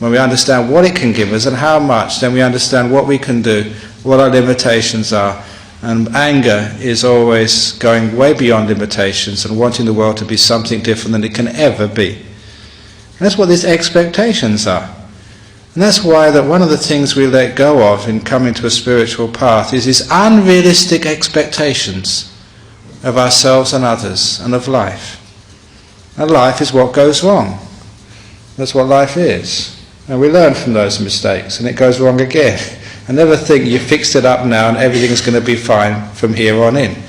When we understand what it can give us and how much, then we understand what we can do, what our limitations are. And anger is always going way beyond limitations and wanting the world to be something different than it can ever be. And that's what these expectations are. And that's why that one of the things we let go of in coming to a spiritual path is these unrealistic expectations of ourselves and others and of life. And life is what goes wrong. That's what life is. And we learn from those mistakes, and it goes wrong again. And never think you fixed it up now and everything's going to be fine from here on in.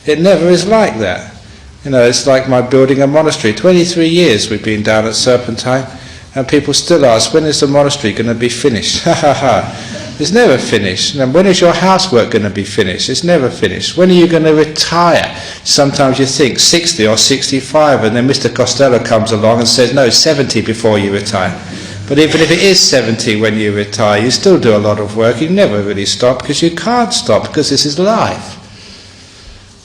It never is like that. You know, it's like my building a monastery. 23 years we've been down at Serpentine, and people still ask, when is the monastery going to be finished? Ha ha ha. It's never finished. And when is your housework going to be finished? It's never finished. When are you going to retire? Sometimes you think 60 or 65, and then Mr. Costello comes along and says, no, 70 before you retire. But even if it is 70 when you retire, you still do a lot of work. You never really stop, because you can't stop, because this is life.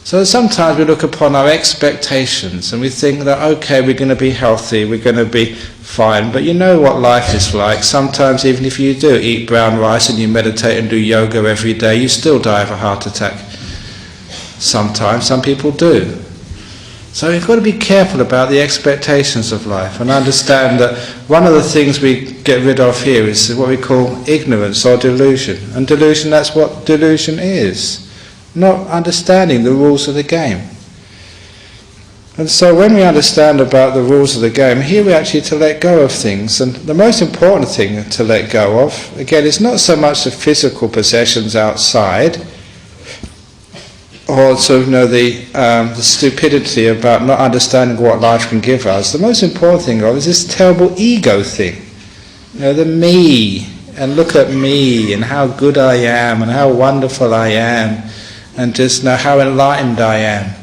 So sometimes we look upon our expectations and we think that, okay, we're going to be healthy, we're going to be fine. But you know what life is like. Sometimes even if you do eat brown rice and you meditate and do yoga every day, you still die of a heart attack. Sometimes, some people do. So we've got to be careful about the expectations of life and understand that one of the things we get rid of here is what we call ignorance or delusion. And delusion, that's what delusion is. Not understanding the rules of the game. And so when we understand about the rules of the game, here we're actually to let go of things. And the most important thing to let go of, again, is not so much the physical possessions outside, or sort of, the stupidity about not understanding what life can give us. The most important thing of is this terrible ego thing. You know, the me, and look at me, and how good I am, and how wonderful I am, and just know how enlightened I am.